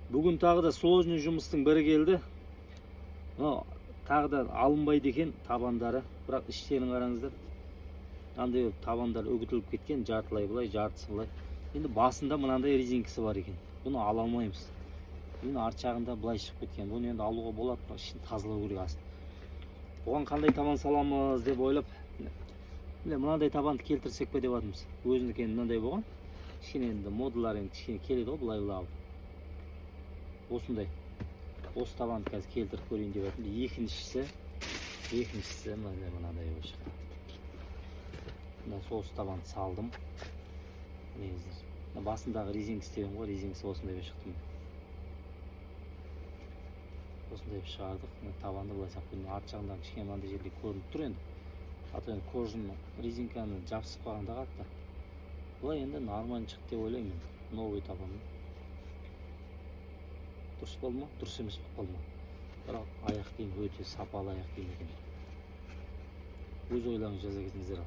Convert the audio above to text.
Бүгін тағы да сложный жұмыстың бірі келді. Тағы да алынбайды екен табандары. Бірақ іштерін қараңыздар. Андай табандар үгітіліп кеткен, жартылай былай, жартысы былай. Енді басында мынандай резинкасы бар екен. Бұны ала алмаймыз. Енді арт жағында былай шығып кеткен. Бұны енді алуға болады, бірақ ішін тазалау керек астын. Бұған қандай табан саламыз деп ойлап, мынандай табанды келтірсек пе деп жатырмыз. Өзінікі мынандай болған. Кішкене енді модулар енді кішкене келеді ғой, былай алып. Осындай. Осы табанды қазір келтіріп көрейін деп жатырмын. Екіншісі мынандай болып шықты. Мына соғыс табанды салдым. Басындағы резинкасы істеген ғой, резинкасы осындай болып шықты. Осындай шығардық. Табанды былай сақпен арт жағындағы кішкене мынандай жерде көрініп тұр енді. Ата енді кожаны резинканы жабысып қалғанда қатты. Бұлай енді нормально шықты деп ойлаймын. Новый табан. Дұрыс болды ма? Дұрыс емес болып қалды ма? Бірақ аяқ киім өте сапалы аяқ киім екен. Өз ойларыңызды жаза кетіңіздер.